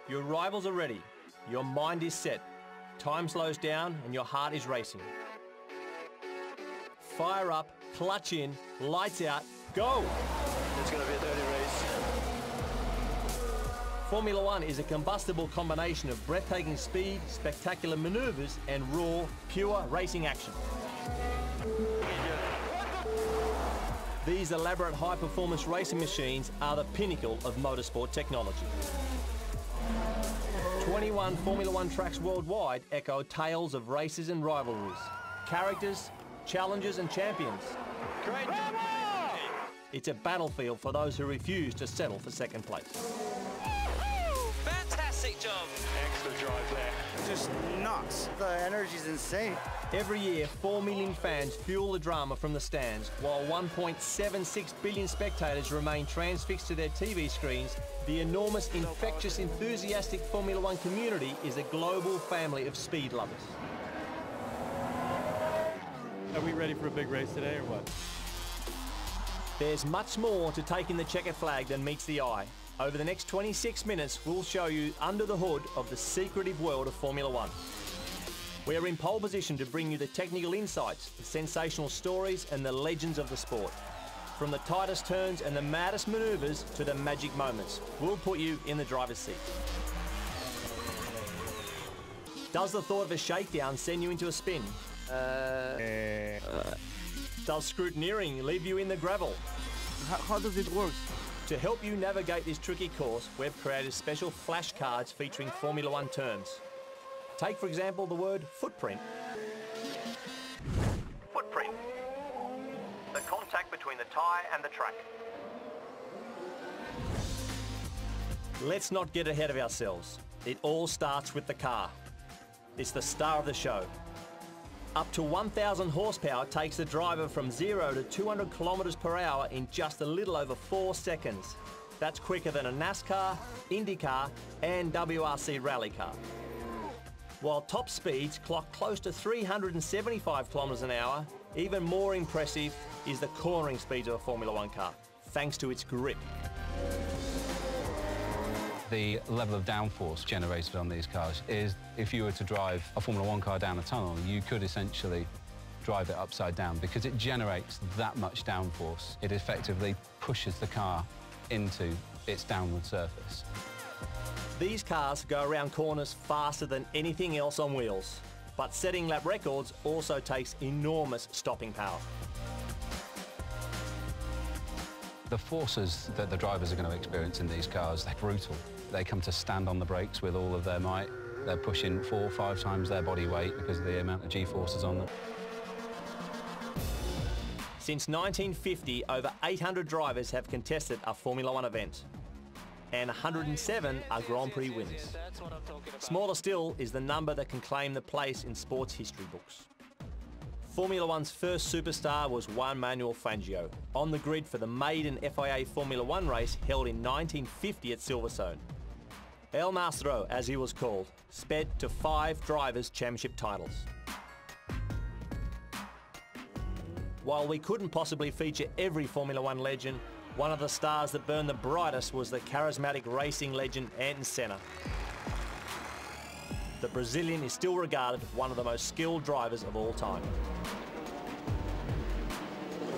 Your rivals are ready. Your mind is set. Time slows down and your heart is racing. Fire up, clutch in, lights out, go! It's going to be a dirty race. Formula One is a combustible combination of breathtaking speed, spectacular manoeuvres and raw, pure racing action. These elaborate high-performance racing machines are the pinnacle of motorsport technology. 21 Formula One tracks worldwide echo tales of races and rivalries, characters, challenges and champions. Great. It's a battlefield for those who refuse to settle for second place. Fantastic job. Excellent drive there. Just nuts. The energy's insane. Every year, 4 million fans fuel the drama from the stands, while 1.76 billion spectators remain transfixed to their TV screens. The enormous, infectious, enthusiastic Formula One community is a global family of speed lovers. Are we ready for a big race today or what? There's much more to taking the checkered flag than meets the eye. Over the next 26 minutes, we'll show you under the hood of the secretive world of Formula One. We are in pole position to bring you the technical insights, the sensational stories and the legends of the sport. From the tightest turns and the maddest manoeuvres to the magic moments, we'll put you in the driver's seat. Does the thought of a shakedown send you into a spin? Does scrutineering leave you in the gravel? How does it work? To help you navigate this tricky course, we've created special flashcards featuring Formula One terms. Take, for example, the word footprint. Footprint. The contact between the tyre and the track. Let's not get ahead of ourselves. It all starts with the car. It's the star of the show. Up to 1,000 horsepower takes the driver from 0 to 200 kilometres per hour in just a little over 4 seconds. That's quicker than a NASCAR, IndyCar and WRC rally car. While top speeds clock close to 375 kilometres an hour, even more impressive is the cornering speeds of a Formula One car, thanks to its grip. The level of downforce generated on these cars is, if you were to drive a Formula One car down a tunnel, you could essentially drive it upside down because it generates that much downforce. It effectively pushes the car into its downward surface. These cars go around corners faster than anything else on wheels, but setting lap records also takes enormous stopping power. The forces that the drivers are going to experience in these cars, they're brutal. They come to stand on the brakes with all of their might. They're pushing 4 or 5 times their body weight because of the amount of G-forces on them. Since 1950, over 800 drivers have contested a Formula One event, and 107 are Grand Prix wins. Smaller still is the number that can claim the place in sports history books. Formula One's first superstar was Juan Manuel Fangio, on the grid for the maiden FIA Formula One race held in 1950 at Silverstone. El Maestro, as he was called, sped to 5 drivers' championship titles. While we couldn't possibly feature every Formula One legend, one of the stars that burned the brightest was the charismatic racing legend Ayrton Senna. The Brazilian is still regarded one of the most skilled drivers of all time.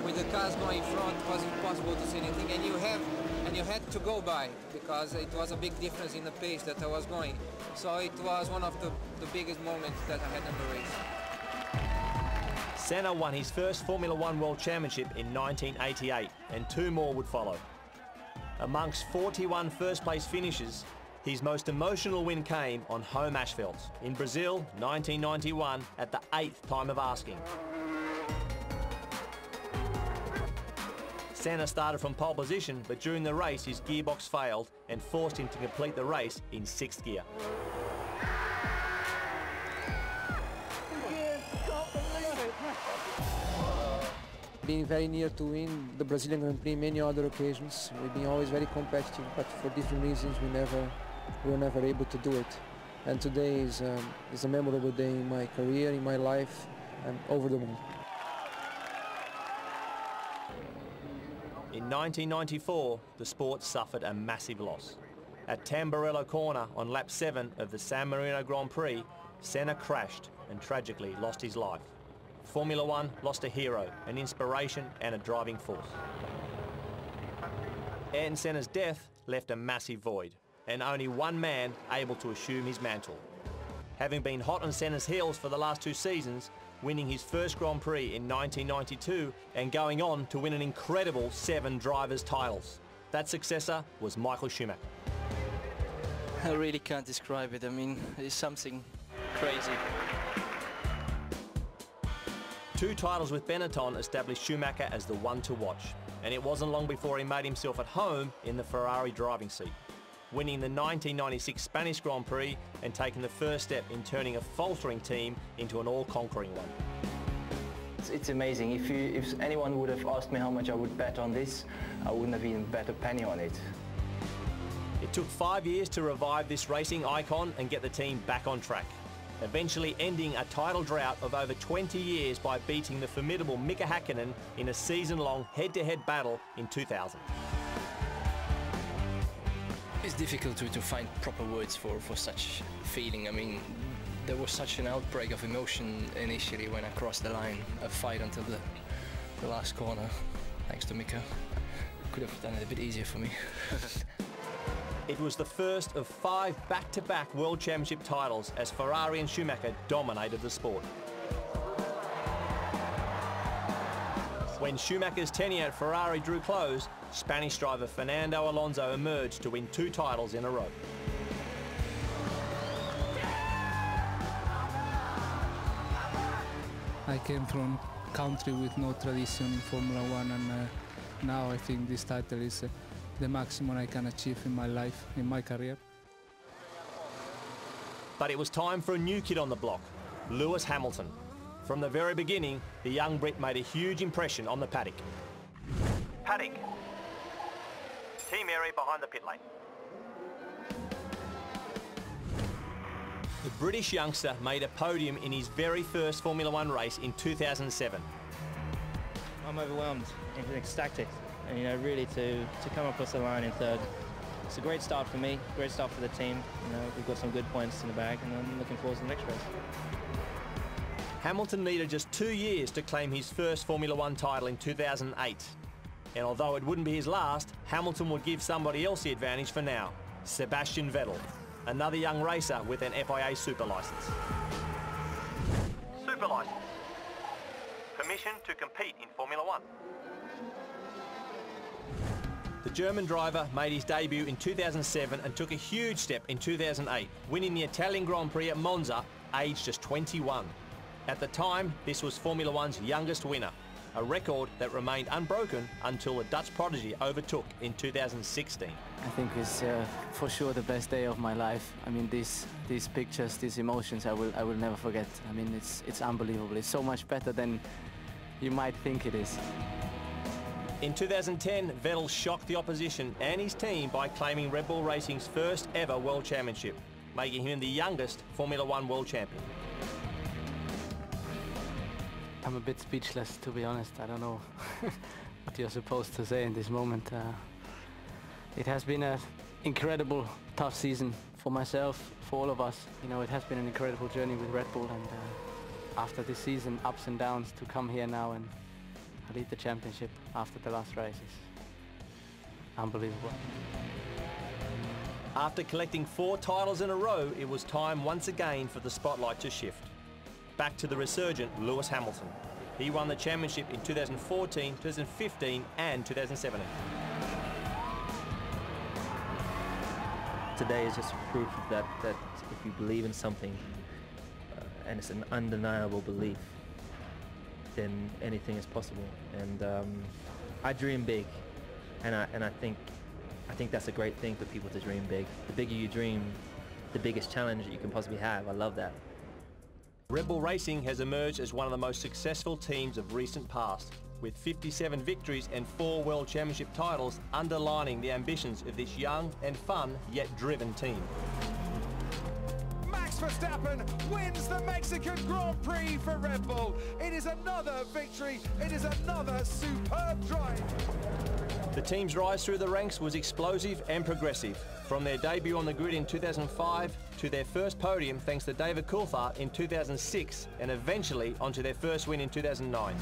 With the cars going in front, it was impossible to see anything, and you had to go by because it was a big difference in the pace that I was going. So it was one of the biggest moments that I had in the race. Senna won his first Formula One World Championship in 1988, and 2 more would follow. Amongst 41 first-place finishes, his most emotional win came on home asphalt in Brazil, 1991, at the 8th time of asking. Senna started from pole position, but during the race his gearbox failed and forced him to complete the race in 6th gear. Being very near to win the Brazilian Grand Prix, many other occasions. We've been always very competitive, but for different reasons we were never able to do it. And today is a memorable day in my career, in my life. I'm over the moon. In 1994, the sport suffered a massive loss. At Tamburello Corner on lap 7 of the San Marino Grand Prix, Senna crashed and tragically lost his life. Formula One lost a hero, an inspiration and a driving force. Ayrton Senna's death left a massive void, and only one man able to assume his mantle. Having been hot on Senna's heels for the last 2 seasons, winning his first Grand Prix in 1992 and going on to win an incredible 7 drivers' titles. That successor was Michael Schumacher. I really can't describe it. I mean, it's something crazy. 2 titles with Benetton established Schumacher as the one to watch, and it wasn't long before he made himself at home in the Ferrari driving seat, winning the 1996 Spanish Grand Prix and taking the first step in turning a faltering team into an all-conquering one. It's amazing. If anyone would have asked me how much I would bet on this, I wouldn't have even bet a penny on it. It took 5 years to revive this racing icon and get the team back on track, eventually ending a title drought of over 20 years by beating the formidable Mika Hakkinen in a season-long head-to-head battle in 2000. It's difficult to find proper words for such feeling. I mean, there was such an outbreak of emotion initially when I crossed the line, a fight until the last corner, thanks to Mika. Could have done it a bit easier for me. It was the first of 5 back-to-back World Championship titles as Ferrari and Schumacher dominated the sport. When Schumacher's tenure at Ferrari drew close, Spanish driver Fernando Alonso emerged to win 2 titles in a row. I came from a country with no tradition in Formula One, and now I think this title is the maximum I can achieve in my life, in my career. But it was time for a new kid on the block, Lewis Hamilton. From the very beginning, the young Brit made a huge impression on the paddock. Paddock. Team area behind the pit lane. The British youngster made a podium in his very first Formula One race in 2007. I'm overwhelmed and ecstatic, and really to come across the line in 3rd. It's a great start for me, great start for the team. We've got some good points in the bag, and I'm looking forward to the next race. Hamilton needed just 2 years to claim his first Formula One title in 2008. And although it wouldn't be his last, Hamilton would give somebody else the advantage for now, Sebastian Vettel, another young racer with an FIA super license. Super license. Permission to compete in Formula One. The German driver made his debut in 2007 and took a huge step in 2008, winning the Italian Grand Prix at Monza, aged just 21. At the time, this was Formula One's youngest winner, a record that remained unbroken until the Dutch prodigy overtook in 2016. I think it's for sure the best day of my life. I mean, these pictures, these emotions, I will never forget. I mean, it's unbelievable. It's so much better than you might think it is. In 2010, Vettel shocked the opposition and his team by claiming Red Bull Racing's first ever World Championship, making him the youngest Formula One World Champion. I'm a bit speechless, to be honest. I don't know what you're supposed to say in this moment. It has been an incredible, tough season for myself, for all of us. It has been an incredible journey with Red Bull, and after this season, ups and downs, to come here now and lead the championship after the last race is unbelievable. After collecting 4 titles in a row, it was time once again for the spotlight to shift. Back to the resurgent Lewis Hamilton. He won the championship in 2014, 2015 and 2017. Today is just proof of that if you believe in something, and it's an undeniable belief, then anything is possible. And I dream big, and I think that's a great thing for people to dream big. The bigger you dream, the biggest challenge that you can possibly have. I love that. Red Bull Racing has emerged as one of the most successful teams of recent past, with 57 victories and 4 World Championship titles underlining the ambitions of this young and fun yet driven team. Max Max Verstappen wins the Mexican Grand Prix for Red Bull. It is another victory. It is another superb drive. The team's rise through the ranks was explosive and progressive. From their debut on the grid in 2005 to their first podium thanks to David Coulthard in 2006 and eventually onto their first win in 2009.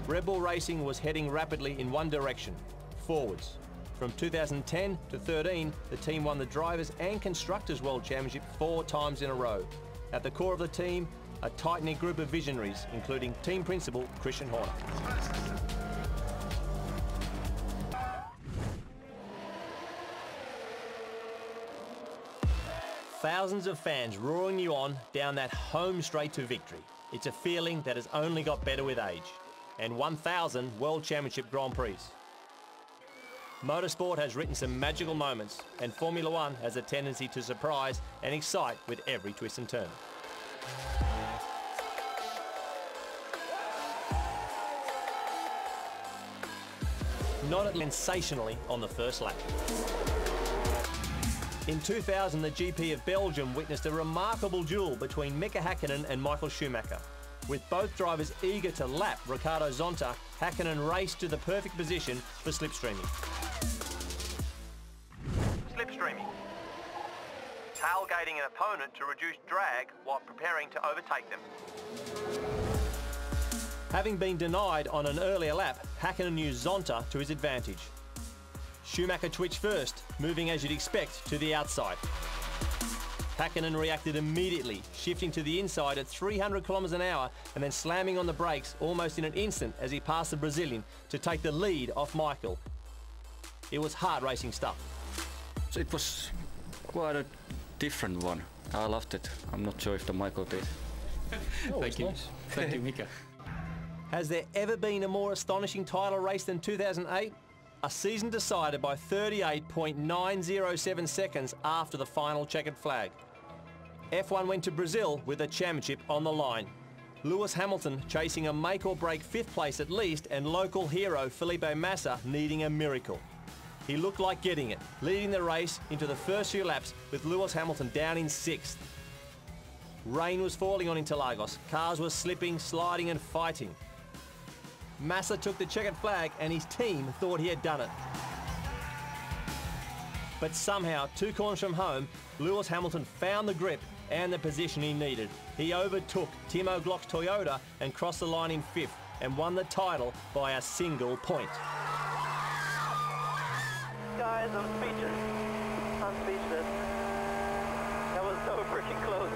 Red Bull Racing was heading rapidly in one direction, forwards. From 2010 to 13, the team won the Drivers' and Constructors' World Championship 4 times in a row. At the core of the team, a tight-knit group of visionaries, including team principal Christian Horner. Thousands of fans roaring you on down that home straight to victory. It's a feeling that has only got better with age. And 1,000 World Championship Grand Prix. Motorsport has written some magical moments, and Formula One has a tendency to surprise and excite with every twist and turn. Not sensationally on the first lap. In 2000, the GP of Belgium witnessed a remarkable duel between Mika Hakkinen and Michael Schumacher. With both drivers eager to lap Riccardo Zonta, Hakkinen raced to the perfect position for slipstreaming. Slipstreaming. Tailgating an opponent to reduce drag while preparing to overtake them. Having been denied on an earlier lap, Hakkinen used Zonta to his advantage. Schumacher twitched first, moving as you'd expect to the outside. Hakkinen reacted immediately, shifting to the inside at 300 kilometers an hour and then slamming on the brakes almost in an instant as he passed the Brazilian to take the lead off Michael. It was hard racing stuff. So it was quite a different one. I loved it. I'm not sure if the Michael did. Thank you. Nice. Thank you, Mika. Has there ever been a more astonishing title race than 2008? A season decided by 38.907 seconds after the final checkered flag. F1 went to Brazil with a championship on the line. Lewis Hamilton chasing a make-or-break 5th place at least, and local hero Felipe Massa needing a miracle. He looked like getting it, leading the race into the first few laps with Lewis Hamilton down in 6th. Rain was falling on Interlagos, cars were slipping, sliding and fighting. Massa took the checkered flag and his team thought he had done it. But somehow, 2 corners from home, Lewis Hamilton found the grip and the position he needed. He overtook Timo Glock's Toyota and crossed the line in 5th and won the title by a single point. Guys, I'm speechless. I'm speechless. That was so freaking close.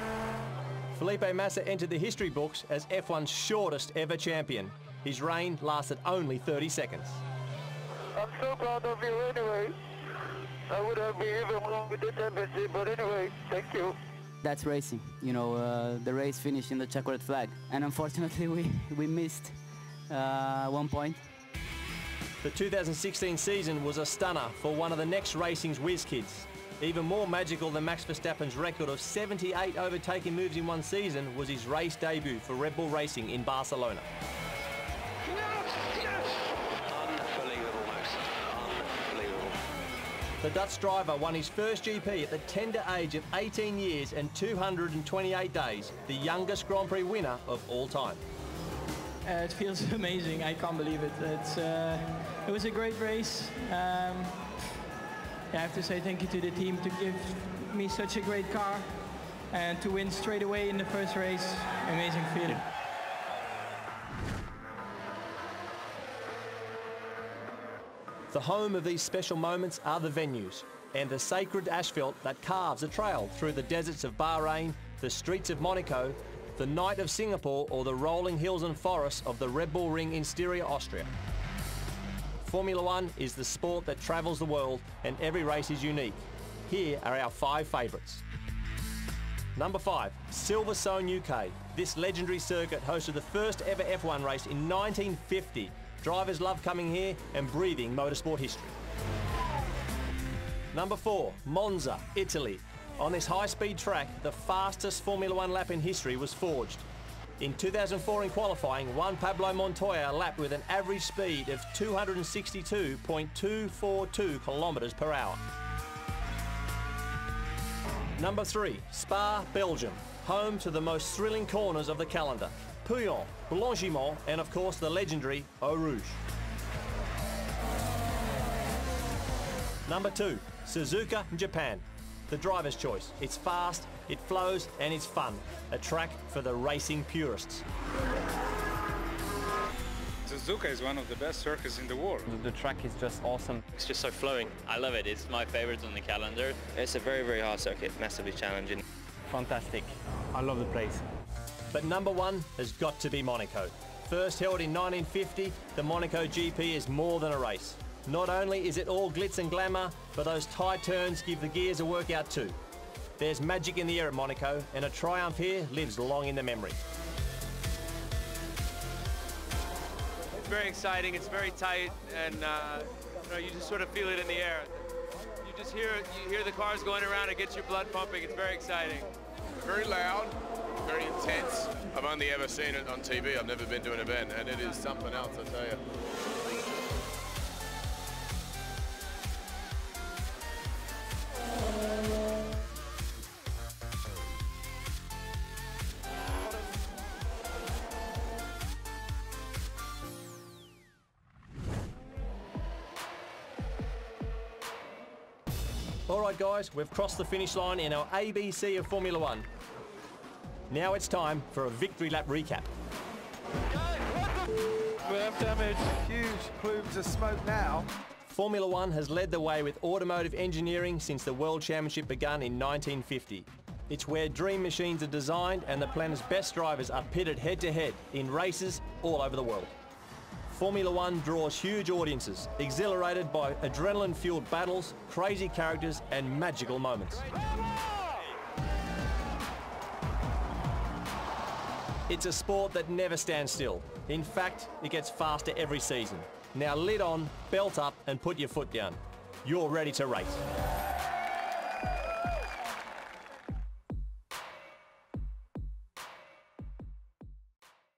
Felipe Massa entered the history books as F1's shortest ever champion. His reign lasted only 30 seconds. I'm so proud of you anyway. I would have been even wrong with the championship, but anyway, thank you. That's racing, you know, the race finished in the checkered flag, and unfortunately we missed 1 point. The 2016 season was a stunner for one of the next racing's whiz kids. Even more magical than Max Verstappen's record of 78 overtaking moves in one season was his race debut for Red Bull Racing in Barcelona. Unbelievable, Max. Unbelievable. The Dutch driver won his first GP at the tender age of 18 years and 228 days, the youngest Grand Prix winner of all time. It feels amazing. I can't believe it. It was a great race. I have to say thank you to the team to give me such a great car and to win straight away in the first race. Amazing feeling. The home of these special moments are the venues and the sacred asphalt that carves a trail through the deserts of Bahrain, the streets of Monaco, the night of Singapore, or the rolling hills and forests of the Red Bull Ring in Styria, Austria. Formula One is the sport that travels the world and every race is unique. Here are our 5 favourites. Number 5, Silverstone, UK. This legendary circuit hosted the first ever F1 race in 1950. Drivers love coming here and breathing motorsport history. Number 4, Monza, Italy. On this high-speed track, the fastest Formula One lap in history was forged. In 2004 in qualifying, Juan Pablo Montoya lapped with an average speed of 262.242 kilometres per hour. Number 3, Spa, Belgium, home to the most thrilling corners of the calendar. Pouillon, Blanchiment, and of course the legendary Eau Rouge. Number 2, Suzuka, Japan. The driver's choice. It's fast, it flows, and it's fun. A track for the racing purists. Suzuka is one of the best circuits in the world. The track is just awesome. It's just so flowing. I love it. It's my favorite on the calendar. It's a very, very hard circuit, massively challenging. Fantastic. I love the place. But number 1 has got to be Monaco. First held in 1950, the Monaco GP is more than a race. Not only is it all glitz and glamour, but those tight turns give the gears a workout too. There's magic in the air at Monaco, and a triumph here lives long in the memory. It's very exciting, it's very tight, and you just sort of feel it in the air. You hear the cars going around, it gets your blood pumping, it's very exciting. Very loud, very intense. I've only ever seen it on TV, I've never been to an event, and it is something else, I tell you. Alright guys, we've crossed the finish line in our ABC of Formula 1. Now it's time for a victory lap recap. We have damage, huge plumes of smoke now. Formula 1 has led the way with automotive engineering since the World Championship began in 1950. It's where dream machines are designed and the planet's best drivers are pitted head-to-head in races all over the world. Formula 1 draws huge audiences, exhilarated by adrenaline-fueled battles, crazy characters and magical moments. It's a sport that never stands still. In fact, it gets faster every season. Now lid on, belt up and put your foot down. You're ready to race.